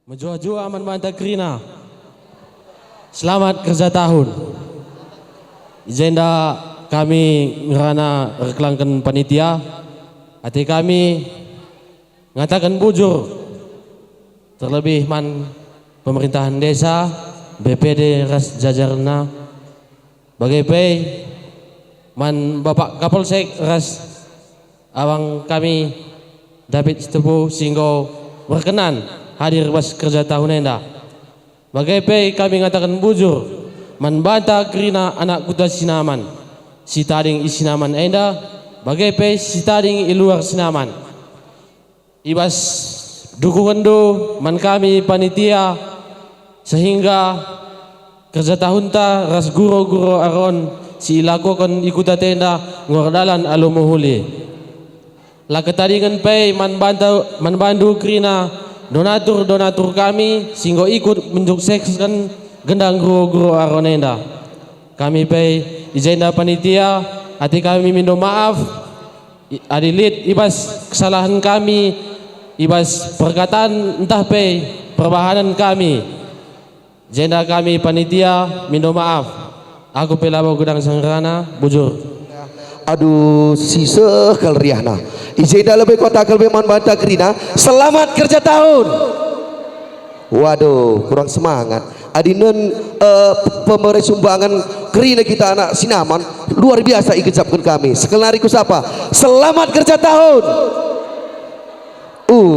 Menjua-jua aman mantap Krina. Selamat kerja tahun. Izenda kami ngerana reklangkan panitia. Hati kami ngatakan bujur. Terlebih man pemerintahan desa, BPD ras jajarna. Bagai pay man Bapak Kapolsek ras awang kami David Stepu singgo berkenan hadir pas kerja tahun enda. Bagai pay kami ngatakan bujur membantah Krina anak kuda sinaman. Si tading isinaman enda bagai pay si tading iluar sinaman. Ibas dukungan do man kami panitia sehingga kerja tahun ta ras guro-guro aron si ilakokan ikuta tenda ngordalan alumuhuli. Laketadingan pay man bantu Krina donatur kami sehingga ikut mensukseskan gendang guru-guru aronenda. Kami pay izenda panitia hati kami minta maaf adilit ibas kesalahan kami ibas perkataan entah pay perbahanan kami. Izenda kami panitia minta maaf. Aku pelabo gudang sangrana bujur. Aduh si sekal riahna izenda lebih kota kelbe man banta Krina. Selamat kerja tahun. Waduh kurang semangat adinen pemberi sumbangan Krina kita anak sinaman luar biasa ikecapkan kami sekelari ku sapa selamat kerja tahun.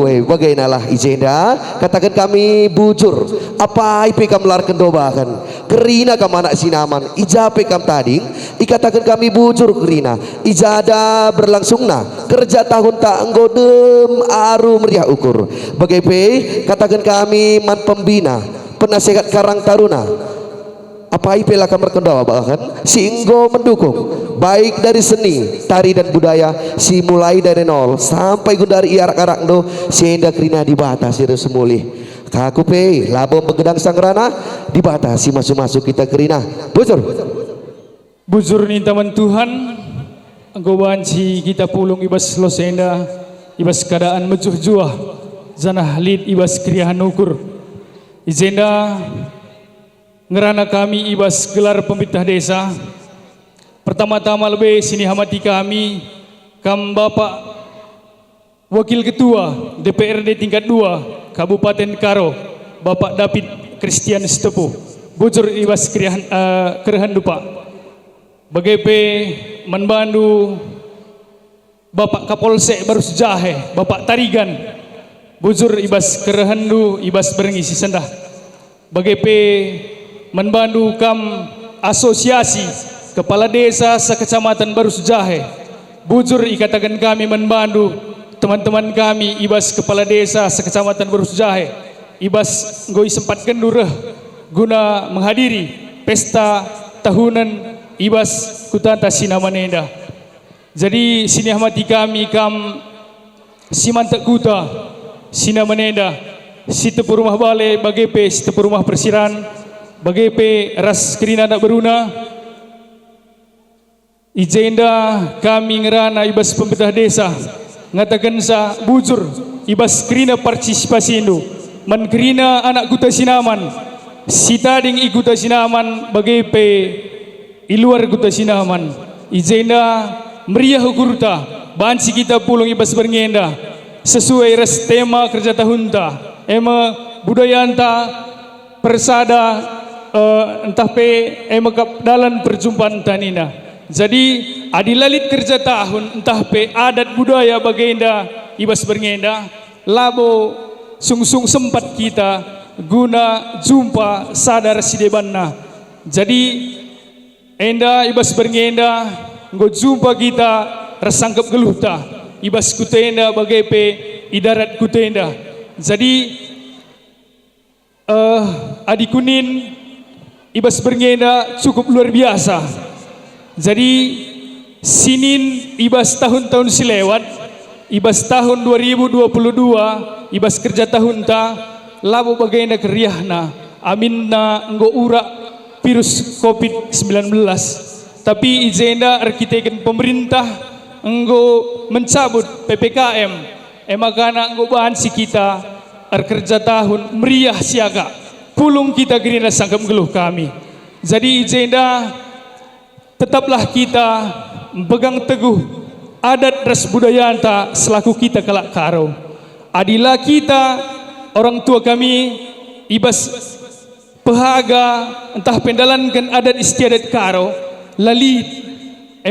Bagainalah izenda katakan kami bujur apa IP kam lar kendobakan Krina kam anak sinaman ijape kam tading ikatakan kami bujur Krina ijada berlangsungna kerja tahun tak nggodem aru meriah ukur bagai katakan kami man pembina penasehat Karang Taruna apa IP lah kamar kendawa bahkan singgo mendukung baik dari seni tari dan budaya si mulai dari nol sampai gundari iarak-arak do sehingga Krina dibatasi semulih kaku pe labo begedang sangrana dibatasi masuk-masuk kita Krina bujur ni teman Tuhan anggoban si kita pulung ibas losenda ibas keadaan mejuh-juah zanah lid ibas kriahan ukur izenda ngerana kami ibas gelar pemerintah desa pertama-tama lebih sini hamati kami kam Bapak Wakil Ketua DPRD tingkat 2 Kabupaten Karo Bapak David Christian Stepu bujur ibas kerehan dupa bagai menbantu Bapak Kapolsek baru sejahe Bapak Tarigan bujur ibas kerehandu ibas berengisi sendah bagai menbantu kam asosiasi kepala desa sekecamatan Baru Sejahe bujur ikatakan kami menbantu teman-teman kami ibas kepala desa sekecamatan Baru Sejahe ibas ngoi sempatkan dureh guna menghadiri pesta tahunan ibas kutanta sinamanenda. Jadi sini hamati kami kam simantak kuta sinamanenda si tepur rumah bale bagai si tepur rumah persiran bagai ras Krina nak beruna izenda kami ngerana ibas pemerintah desa ngatakan sa bujur ibas Krina partisipasi itu man Krina anak kuta sinaman si tading ikuta sinaman bagai iluar kuta sinaman izenda meriah ukurta bansi kita pulung ibas berngenda sesuai ras tema kerja tahun ta ema budaya anta persada entah emakap dalam perjumpaan tanina. Jadi adilalit kerja tahun entah adat budaya bagenda ibas berngenda labo sungsung sempat kita guna jumpa sadar sidebanna. Jadi enda ibas berngenda nggo jumpa kita rasangkap geluhta ibas kutenda bagai idarat kutenda. Jadi adikunin ibas berngenda cukup luar biasa. Jadi sinin ibas tahun-tahun silewat ibas tahun 2022 ibas kerja tahun ta labo bagenda keriahna aminna nggo ura virus COVID-19 tapi izenda arkiteken pemerintah nggo mencabut PPKM emakana nggo bahan si kita kerja tahun meriah siaga pulung kita gerina sangkam geluh kami. Jadi Ijenda tetaplah kita pegang teguh adat ras budaya anta selaku kita kelak karo. Adilah kita orang tua kami ibas pehaga entah pendalankan adat istiadat karo lalit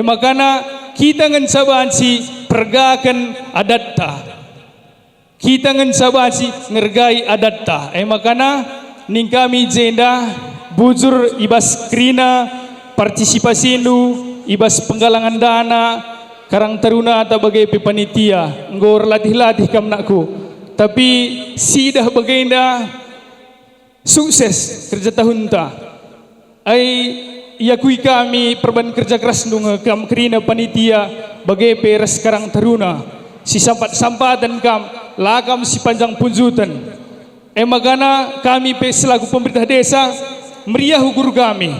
makana kita ngan sabansi pergakan adat ta. Kita ngan sabasi ngergai adat ta. Makana ning kami Ijenda bujur ibas krina partisipasi nu ibas penggalangan dana karang taruna atau bagai panitia ngor latih-latih kamnaku. Tapi sidah bagenda sukses kerja tahun ta. Ai yakui kami perban kerja keras nung kam krina panitia bagai peres karang taruna. Si sampat dan kam lagam si panjang punjutan. Magana kami selaku pemerintah desa meriah ukur kami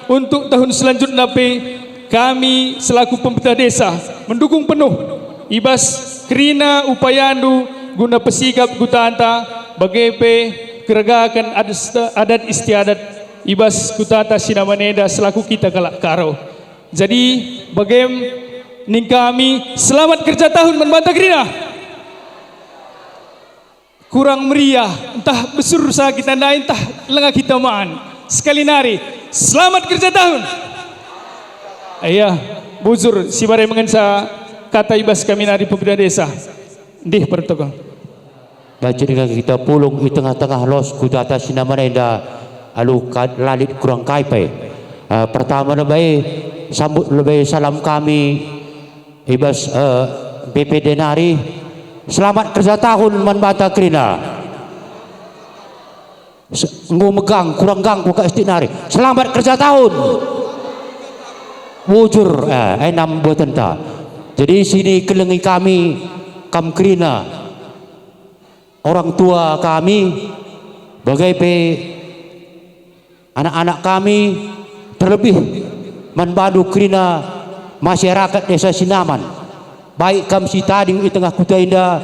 untuk tahun selanjutnya kami selaku pemerintah desa mendukung penuh ibas krina upayandu guna pesikap gutanta bagai keragakan adat istiadat ibas gutanta Sinamaneda selaku kita kalak karo. Jadi bagaimana ning kami selamat kerja tahun membantah Krina. Kurang meriah, entah besur sah kita naik, entah lengah kita maan. Sekali nari, selamat kerja tahun. Ayah, bujur si bare mengensa kata ibas kami nari pemuda desa. Dih protokol. Baca kita pulung di tengah-tengah los kudata Sinamaneda alu lalit kurang kaipai. Pertama lebih sambut lebih salam kami ibas BPD Nari selamat kerja tahun Manbata Krina megang kurang gang buka istinari selamat kerja tahun wujur enam buatan ta. Jadi sini kelengi kami kam Krina orang tua kami bagai anak-anak kami terlebih Manbadu Krina masyarakat desa Sinaman baik kam si tading di tengah kuta indah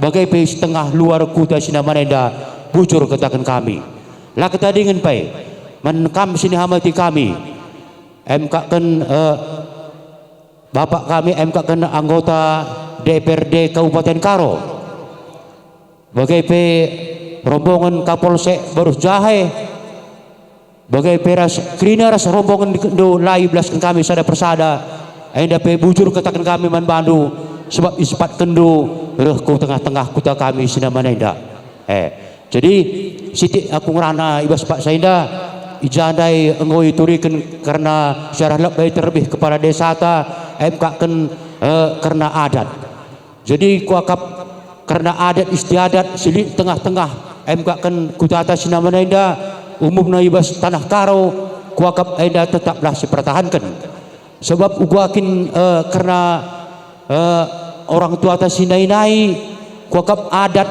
bagai pe setengah luar kuta Sinamaneda bujur katakan kami lah ketadingan pai man kam sini hamati kami MK kan bapak kami MK kan anggota DPRD Kabupaten Karo bagai pe rombongan Kapolsek Barus Jahe bagai peras krina ras rombongan do lai belas kami sada persada Ainda pe bujur katakan kami Manbandu sebab ispat kendu reh ku tengah-tengah kuta kami Sinamaneda. Jadi siti aku ngerana ibas Pak Sainda ijandai engoi turikan karena syarah lebih terlebih kepala desa ta kan karena adat. Jadi kuakap karena adat istiadat silik tengah-tengah kan kuta Sinamaneda umumna ibas tanah karo kuakap ainda tetaplah dipertahankan. Sebab uguakin karena orang tua atas sinai kuakap adat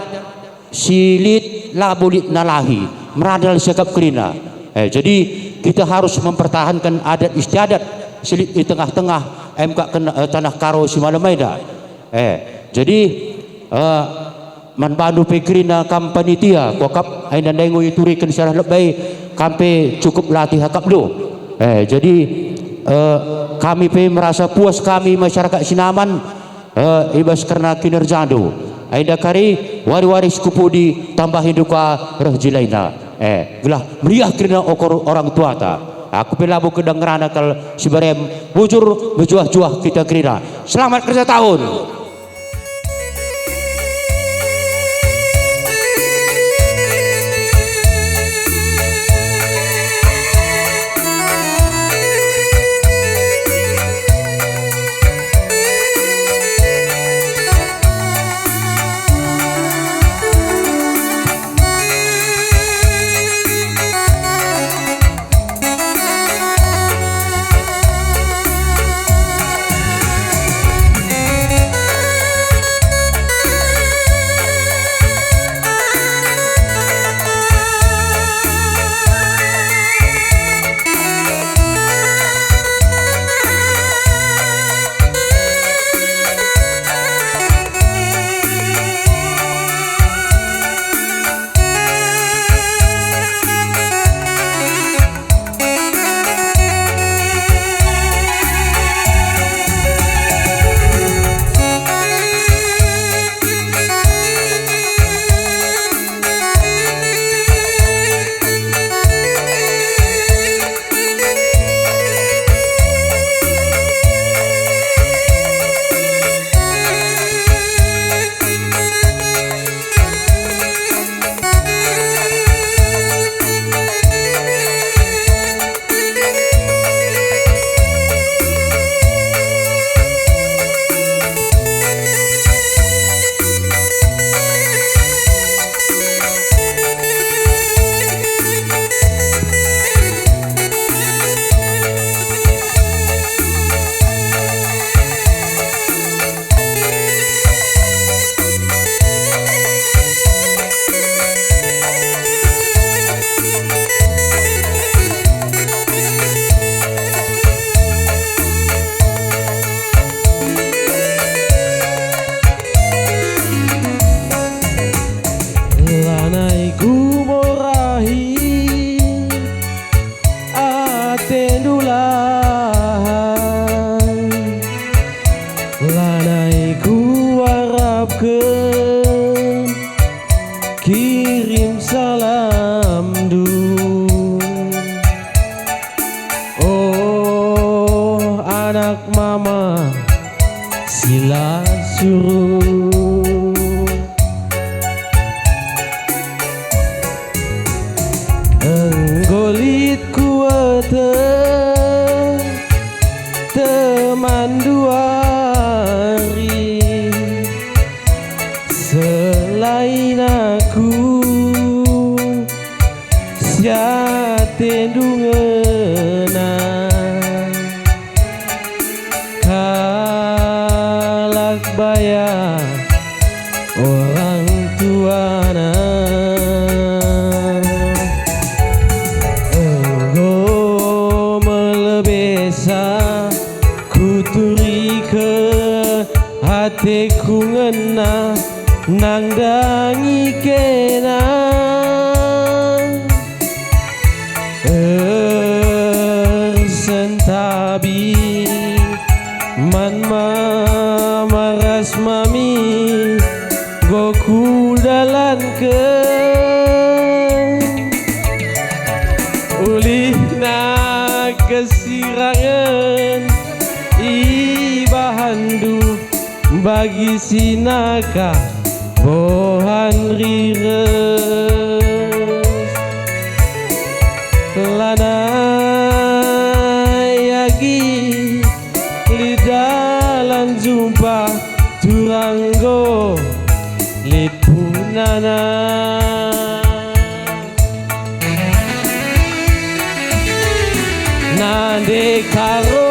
silit labulit nalahi meradal sekap krina. Jadi kita harus mempertahankan adat istiadat silit di tengah-tengah tanah karo Sinamaneda. Jadi Manbandu pekrina kam panitia kuakap aina dengo iturikan syarah lebay kampe cukup latih hakap do. Jadi kami merasa puas kami masyarakat Sinaman ibas karena kinerja do. Aida kari wari-wari sekupu di tambah duka rehjilaina. Gelah meriah kerana orang tua ta. Aku pelabu kedengaran akal sibarem bujur berjuah-juah kita kira. Selamat kerja tahun. kirim salam du. Oh anak mama sila suruh, enggolit kuat teman dua hari, selain aku siate dungena kalak baya orang tuana. Engkau melebesa kuturi ke hatiku ngena nang dangi kena sentabi man maras mami goku dalan ke ulih na kesirangan ibahandu bagi sinaka bohan rires lana yagi lidalan jumpa turanggo lipunana nade karo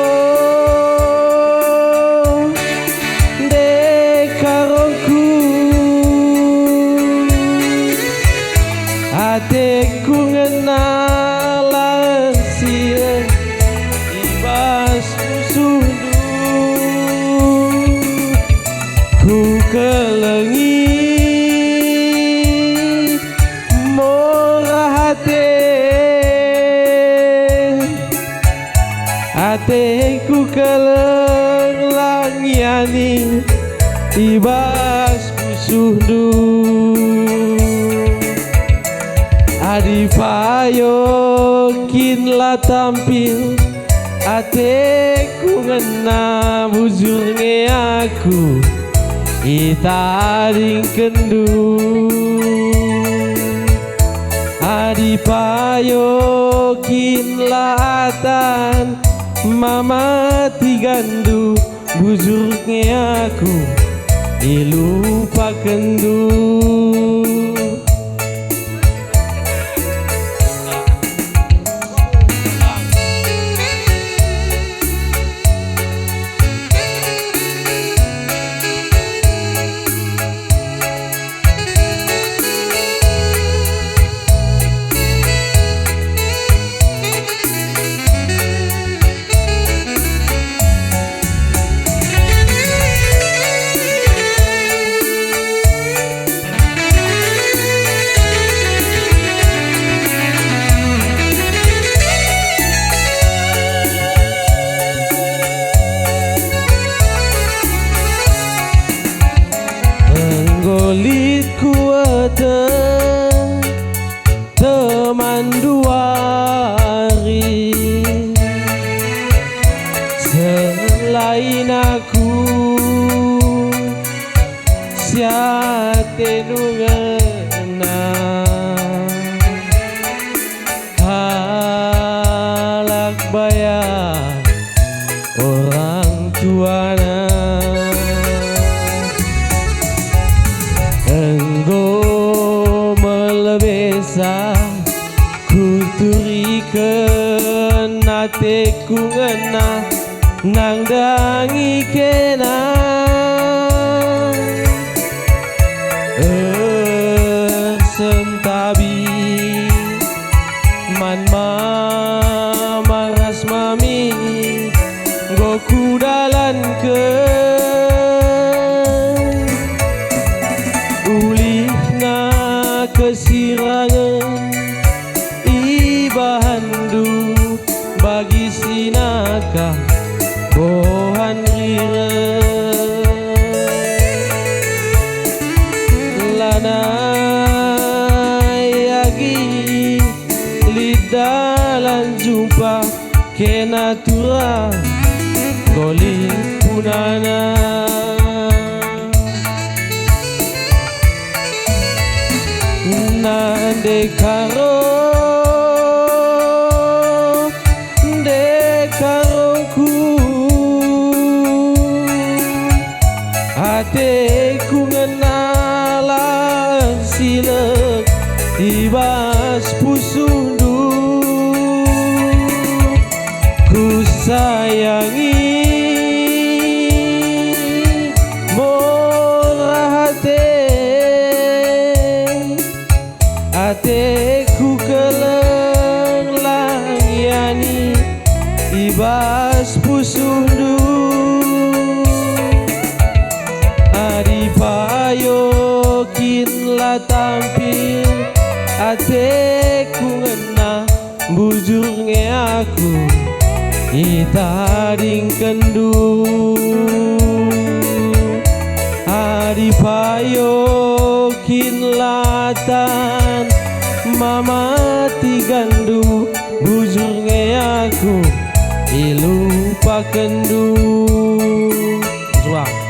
hatiku ngenalan sila ibas musuhdu ku kelengi murah hatiku kelengiani ibas musuhdu. Adipayokin la tampil ateku ngena bujurnya aku itaring kendu. Adipayokin la atan mama tigandu bujurnya aku ilupa kendu. Enggolit kuat teman dua hari, selain aku siate nungena halak bayar orang tuana. Engkau melebesa kuturikan hatiku ngena nang dangi kena sentabi man maras mami goku dalan ke kesirangan ibahandu bagi sinaka bohan rires lana atura goli punana nande karo ku ate ku ngenalan silek ibas pusundu ku sayangi ateku keleng langiani ibas pusundu adipayo kinla tampil ateku ngena bujurnya aku itaring kendu adipayo kinlatan mama tigandu bujurnya aku ilupa kendu Zuang.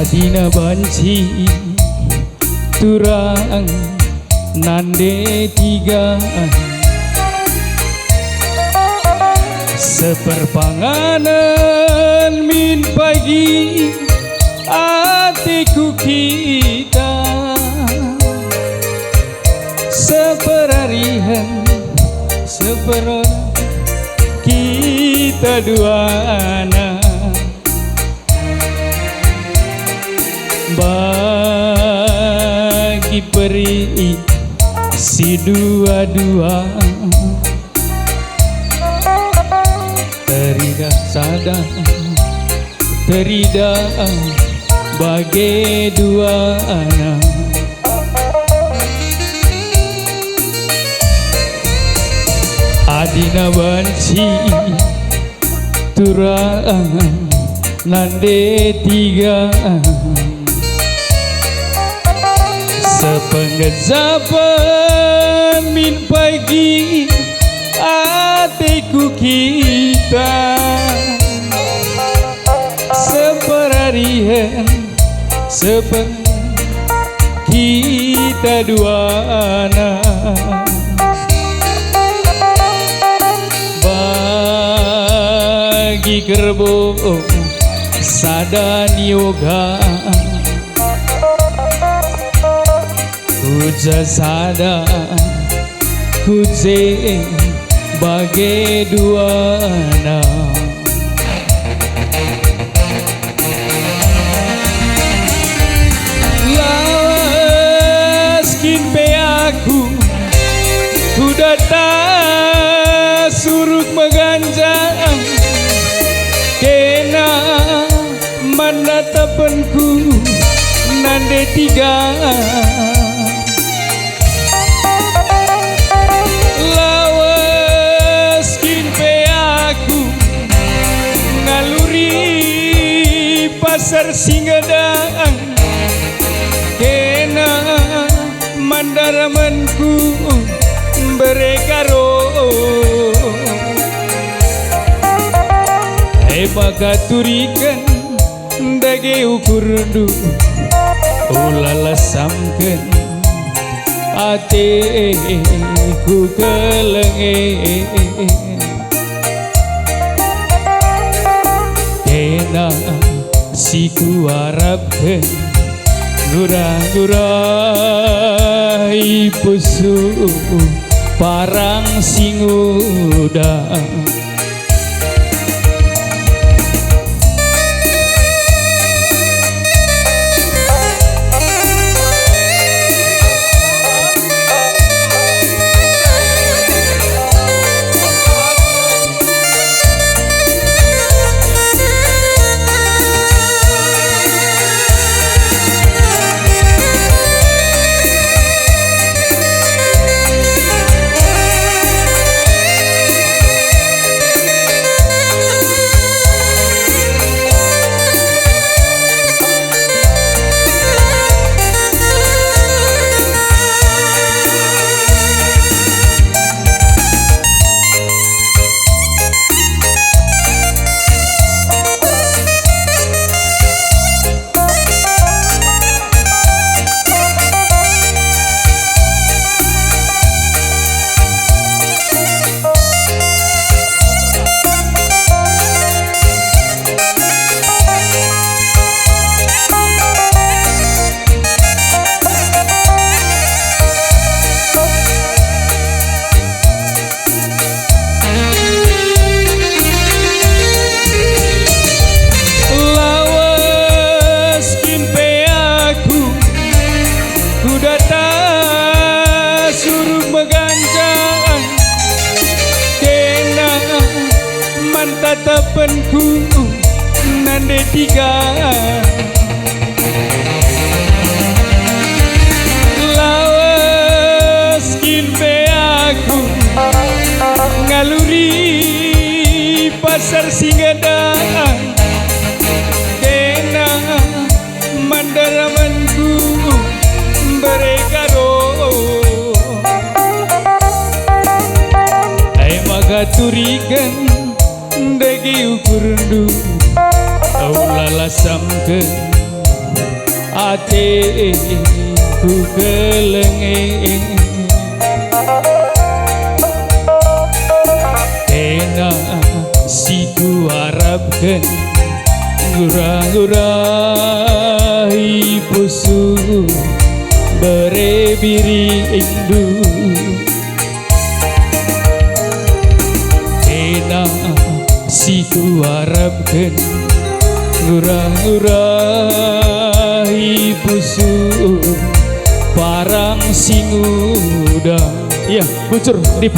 Adina banci turang nande tiga seperpanganan min pagi atiku kita seperarihan seperona kita duana bagi peri si dua-dua terida sadar terida bagi dua anak adina banci turang nande tiga sepengejapan min pagi atiku kita seperarihan sepen kita dua anak bagi kerbo sadan yoga Kuja sada kuje bagai dua anak Lawaskin pe aku Kuda tak surut meganjang Kena mana tapanku Nande tiga pasar Singadang kena mandaramanku berekaro bakaturikan dage ukurdu ulala samken ate ku kelenge kena si ku harapkan gurah-gurah Rai pusu parang singuda tatapanku nande tiga lawas kinpe aku ngaluri pasar Singadang kena mandaramanku berekaro ay magaturikan dagi ukurdu au lalasamkeun ate ku kelenge kena siku harapkeun ngurah-ngurahi pusu berebiri indu kena siku harapkeun ngurah-ngurahi pusu parang singuda ya bujur dip